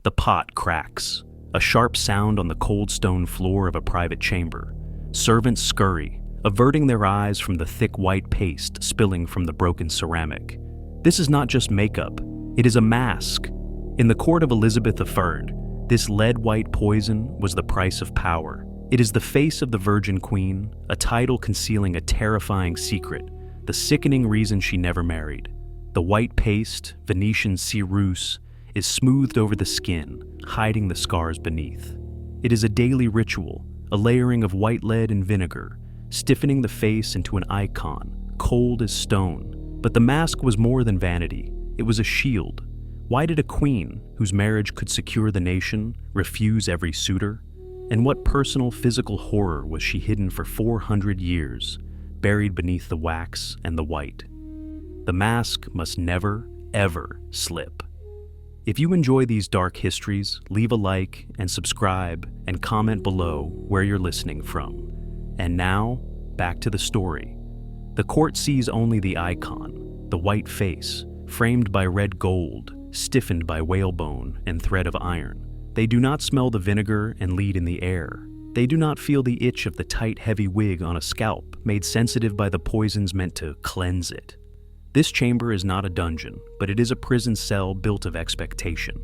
The pot cracks, a sharp sound on the cold stone floor of a private chamber. Servants scurry, averting their eyes from the thick white paste spilling from the broken ceramic. This is not just makeup, it is a mask. In the court of Elizabeth I, this lead-white poison was the price of power. It is the face of the Virgin Queen, a title concealing a terrifying secret, the sickening reason she never married. The white paste, Venetian ceruse, is smoothed over the skin, hiding the scars beneath. It is a daily ritual, a layering of white lead and vinegar, stiffening the face into an icon, cold as stone. But the mask was more than vanity. It was a shield. Why did a queen, whose marriage could secure the nation, refuse every suitor? And what personal physical horror was she hidden for 400 years, buried beneath the wax and the white? The mask must never, ever slip. If you enjoy these dark histories, leave a like and subscribe and comment below where you're listening from. And now, back to the story. The court sees only the icon, the white face, framed by red gold, stiffened by whalebone and thread of iron. They do not smell the vinegar and lead in the air. They do not feel the itch of the tight, heavy wig on a scalp, made sensitive by the poisons meant to cleanse it. This chamber is not a dungeon, but it is a prison cell built of expectation.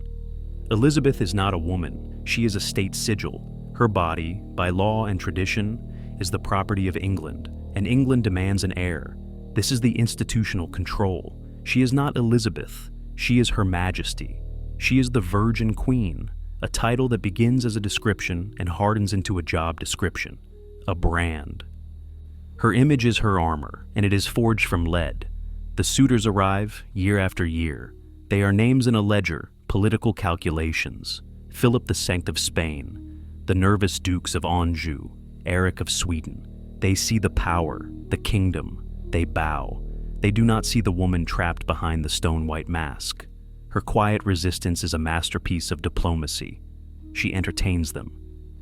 Elizabeth is not a woman, she is a state sigil. Her body, by law and tradition, is the property of England, and England demands an heir. This is the institutional control. She is not Elizabeth, she is Her Majesty. She is the Virgin Queen, a title that begins as a description and hardens into a job description, a brand. Her image is her armor, and it is forged from lead. The suitors arrive year after year. They are names in a ledger, political calculations. Philip II of Spain, the nervous dukes of Anjou, Eric of Sweden. They see the power, the kingdom. They bow. They do not see the woman trapped behind the stone-white mask. Her quiet resistance is a masterpiece of diplomacy. She entertains them.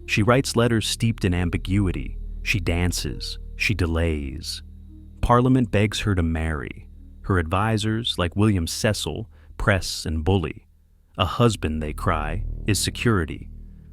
She writes letters steeped in ambiguity. She dances. She delays. Parliament begs her to marry. Her advisors, like William Cecil, press and bully. A husband, they cry, is security.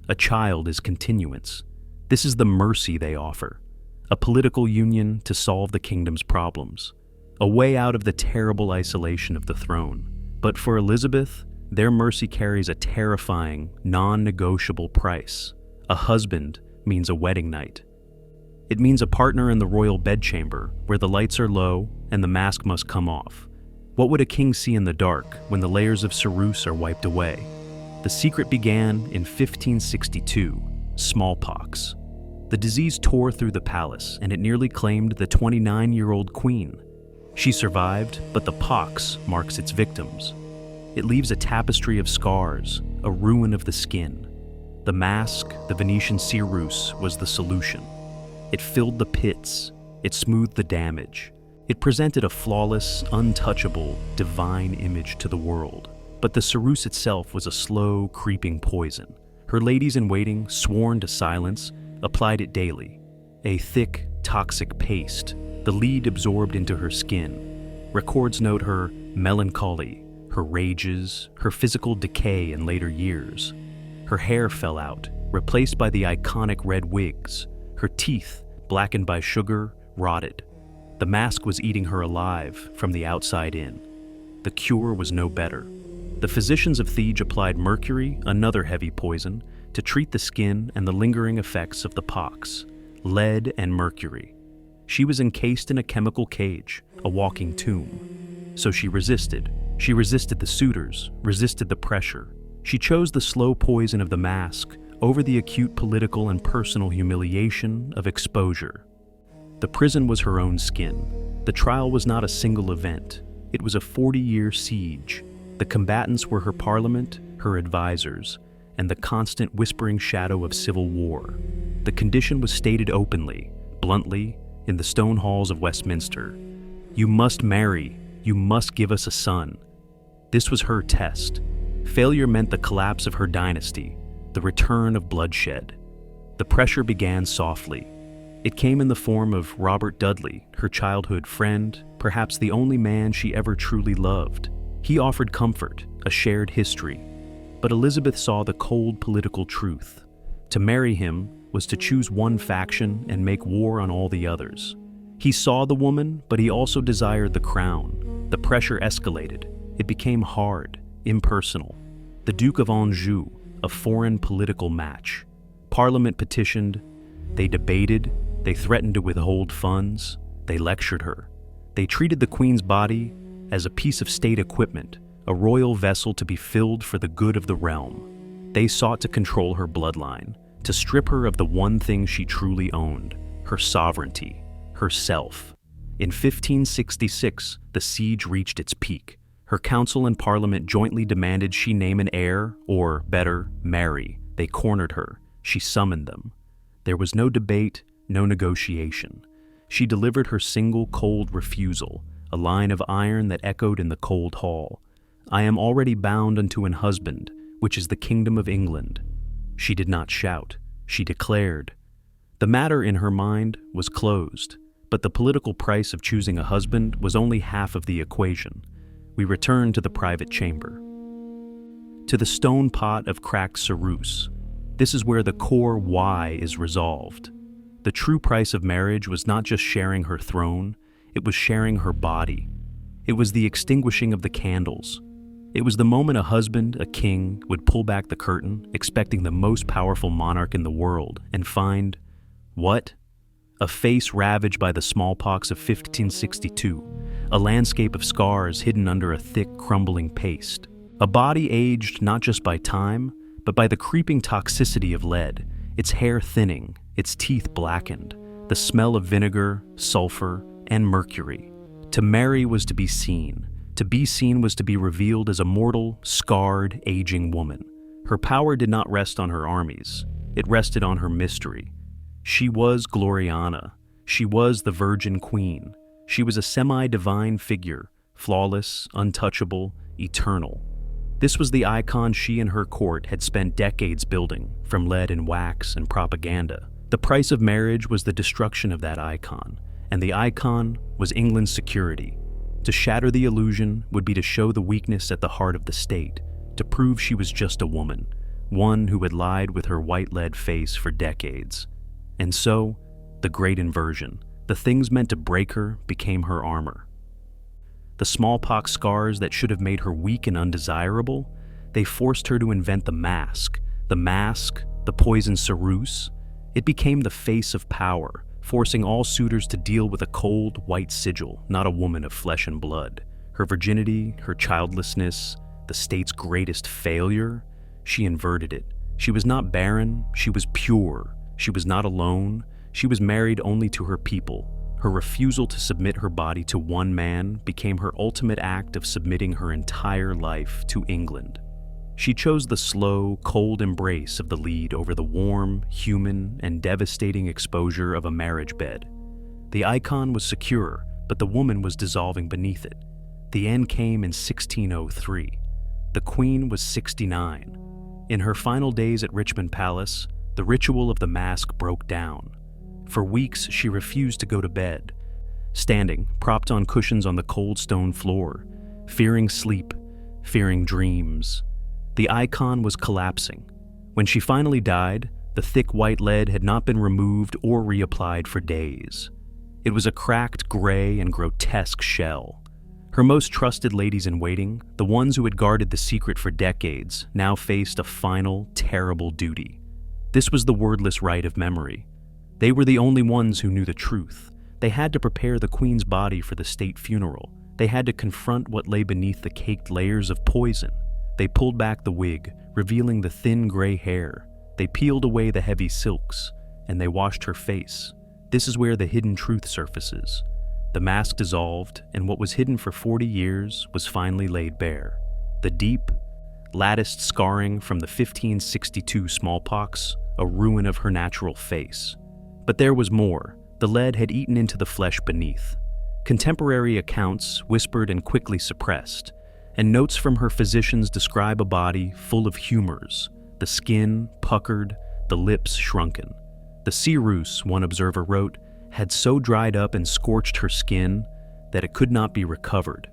A child is continuance. This is the mercy they offer. A political union to solve the kingdom's problems. A way out of the terrible isolation of the throne. But for Elizabeth, their mercy carries a terrifying, non-negotiable price. A husband means a wedding night. It means a partner in the royal bedchamber, where the lights are low and the mask must come off. What would a king see in the dark when the layers of ceruse are wiped away? The secret began in 1562, smallpox. The disease tore through the palace, and it nearly claimed the 29-year-old queen. She survived, but the pox marks its victims. It leaves a tapestry of scars, a ruin of the skin. The mask, the Venetian ceruse, was the solution. It filled the pits. It smoothed the damage. It presented a flawless, untouchable, divine image to the world. But the ceruse itself was a slow, creeping poison. Her ladies-in-waiting, sworn to silence, applied it daily. A thick, toxic paste, the lead absorbed into her skin. Records note her melancholy, her rages, her physical decay in later years. Her hair fell out, replaced by the iconic red wigs. Her teeth, blackened by sugar, rotted. The mask was eating her alive from the outside in. The cure was no better. The physicians of Thege applied mercury, another heavy poison, to treat the skin and the lingering effects of the pox. Lead and mercury. She was encased in a chemical cage, a walking tomb. So she resisted. She resisted the suitors, resisted the pressure. She chose the slow poison of the mask over the acute political and personal humiliation of exposure. The prison was her own skin. The trial was not a single event. It was a 40-year siege. The combatants were her parliament, her advisors, and the constant whispering shadow of civil war. The condition was stated openly, bluntly, in the stone halls of Westminster. You must marry. You must give us a son. This was her test. Failure meant the collapse of her dynasty, the return of bloodshed. The pressure began softly. It came in the form of Robert Dudley, her childhood friend, perhaps the only man she ever truly loved. He offered comfort, a shared history. But Elizabeth saw the cold political truth. To marry him was to choose one faction and make war on all the others. He saw the woman, but he also desired the crown. The pressure escalated. It became hard, impersonal. The Duke of Anjou, a foreign political match. Parliament petitioned. They debated. They threatened to withhold funds. They lectured her. They treated the Queen's body as a piece of state equipment, a royal vessel to be filled for the good of the realm. They sought to control her bloodline, to strip her of the one thing she truly owned, her sovereignty, herself. In 1566, the siege reached its peak. Her council and parliament jointly demanded she name an heir, or, better, marry. They cornered her. She summoned them. There was no debate, no negotiation. She delivered her single cold refusal, a line of iron that echoed in the cold hall. "I am already bound unto an husband, which is the kingdom of England." She did not shout. She declared. The matter in her mind was closed, but the political price of choosing a husband was only half of the equation. We return to the private chamber. To the stone pot of cracked ceruse. This is where the core why is resolved. The true price of marriage was not just sharing her throne, it was sharing her body. It was the extinguishing of the candles. It was the moment a husband, a king, would pull back the curtain, expecting the most powerful monarch in the world, and find, what? A face ravaged by the smallpox of 1562, a landscape of scars hidden under a thick, crumbling paste, a body aged not just by time, but by the creeping toxicity of lead, its hair thinning, its teeth blackened, the smell of vinegar, sulfur, and mercury. To marry was to be seen. To be seen was to be revealed as a mortal, scarred, aging woman. Her power did not rest on her armies. It rested on her mystery. She was Gloriana. She was the Virgin Queen. She was a semi-divine figure, flawless, untouchable, eternal. This was the icon she and her court had spent decades building, from lead and wax and propaganda. The price of marriage was the destruction of that icon, and the icon was England's security. To shatter the illusion would be to show the weakness at the heart of the state, to prove she was just a woman, one who had lied with her white lead face for decades. And so, the great inversion, the things meant to break her became her armor. The smallpox scars that should have made her weak and undesirable, they forced her to invent the mask, the poison ceruse. It became the face of power, forcing all suitors to deal with a cold, white sigil, not a woman of flesh and blood. Her virginity, her childlessness, the state's greatest failure, she inverted it. She was not barren, she was pure. She was not alone, she was married only to her people. Her refusal to submit her body to one man became her ultimate act of submitting her entire life to England. She chose the slow, cold embrace of the lead over the warm, human, and devastating exposure of a marriage bed. The icon was secure, but the woman was dissolving beneath it. The end came in 1603. The Queen was 69. In her final days at Richmond Palace, the ritual of the mask broke down. For weeks, she refused to go to bed, standing, propped on cushions on the cold stone floor, fearing sleep, fearing dreams. The icon was collapsing. When she finally died, the thick white lead had not been removed or reapplied for days. It was a cracked, gray, and grotesque shell. Her most trusted ladies-in-waiting, the ones who had guarded the secret for decades, now faced a final, terrible duty. This was the wordless rite of memory. They were the only ones who knew the truth. They had to prepare the Queen's body for the state funeral. They had to confront what lay beneath the caked layers of poison. They pulled back the wig, revealing the thin gray hair. They peeled away the heavy silks, and they washed her face. This is where the hidden truth surfaces. The mask dissolved, and what was hidden for 40 years was finally laid bare. The deep, latticed scarring from the 1562 smallpox, a ruin of her natural face. But there was more. The lead had eaten into the flesh beneath. Contemporary accounts, whispered and quickly suppressed, and notes from her physicians describe a body full of humors, the skin puckered, the lips shrunken. The ceruse, one observer wrote, had so dried up and scorched her skin that it could not be recovered.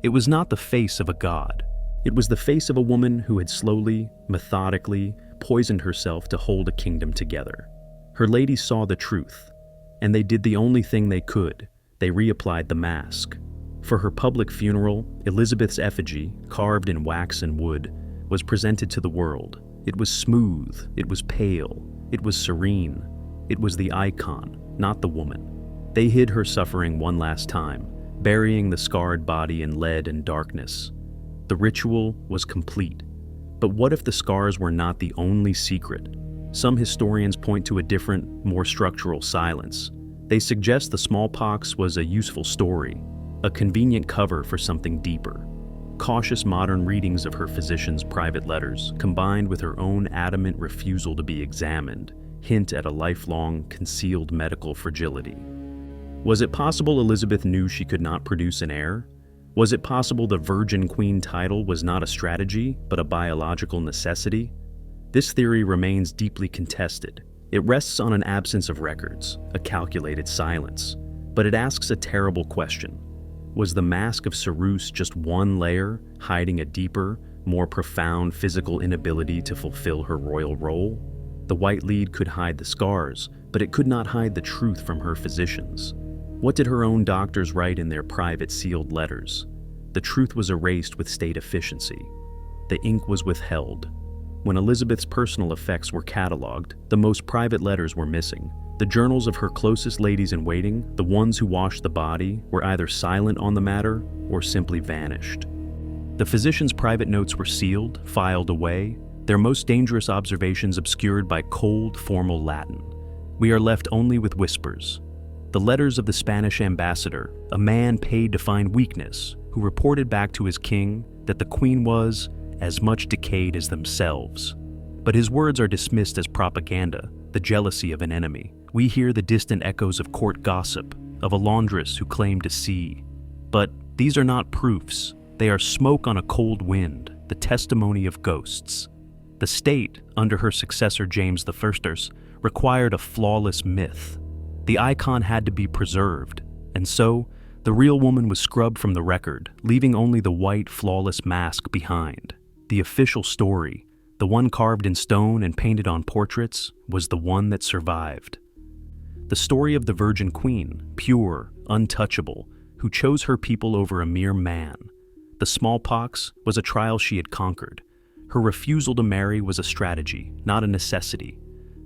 It was not the face of a god. It was the face of a woman who had slowly, methodically, poisoned herself to hold a kingdom together. Her ladies saw the truth, and they did the only thing they could. They reapplied the mask. For her public funeral, Elizabeth's effigy, carved in wax and wood, was presented to the world. It was smooth, it was pale, it was serene. It was the icon, not the woman. They hid her suffering one last time, burying the scarred body in lead and darkness. The ritual was complete. But what if the scars were not the only secret? Some historians point to a different, more structural silence. They suggest the smallpox was a useful story, a convenient cover for something deeper. Cautious modern readings of her physician's private letters, combined with her own adamant refusal to be examined, hint at a lifelong, concealed medical fragility. Was it possible Elizabeth knew she could not produce an heir? Was it possible the Virgin Queen title was not a strategy, but a biological necessity? This theory remains deeply contested. It rests on an absence of records, a calculated silence. But it asks a terrible question. Was the mask of ceruse just one layer, hiding a deeper, more profound physical inability to fulfill her royal role? The white lead could hide the scars, but it could not hide the truth from her physicians. What did her own doctors write in their private sealed letters? The truth was erased with state efficiency. The ink was withheld. When Elizabeth's personal effects were cataloged, the most private letters were missing. The journals of her closest ladies-in-waiting, the ones who washed the body, were either silent on the matter or simply vanished. The physician's private notes were sealed, filed away, their most dangerous observations obscured by cold, formal Latin. We are left only with whispers. The letters of the Spanish ambassador, a man paid to find weakness, who reported back to his king that the queen was as much decayed as themselves. But his words are dismissed as propaganda, the jealousy of an enemy. We hear the distant echoes of court gossip, of a laundress who claimed to see. But these are not proofs. They are smoke on a cold wind, the testimony of ghosts. The state, under her successor James I, required a flawless myth. The icon had to be preserved, and so the real woman was scrubbed from the record, leaving only the white, flawless mask behind. The official story, the one carved in stone and painted on portraits, was the one that survived. The story of the Virgin Queen, pure, untouchable, who chose her people over a mere man. The smallpox was a trial she had conquered. Her refusal to marry was a strategy, not a necessity.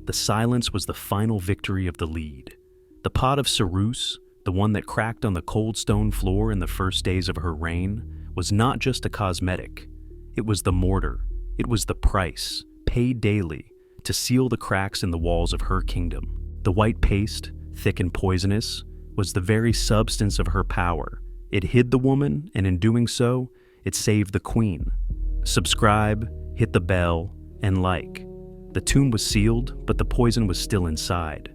The silence was the final victory of the lead. The pot of ceruse, the one that cracked on the cold stone floor in the first days of her reign, was not just a cosmetic. It was the mortar. It was the price, paid daily, to seal the cracks in the walls of her kingdom. The white paste, thick and poisonous, was the very substance of her power. It hid the woman, and in doing so, it saved the queen. Subscribe, hit the bell, and like. The tomb was sealed, but the poison was still inside.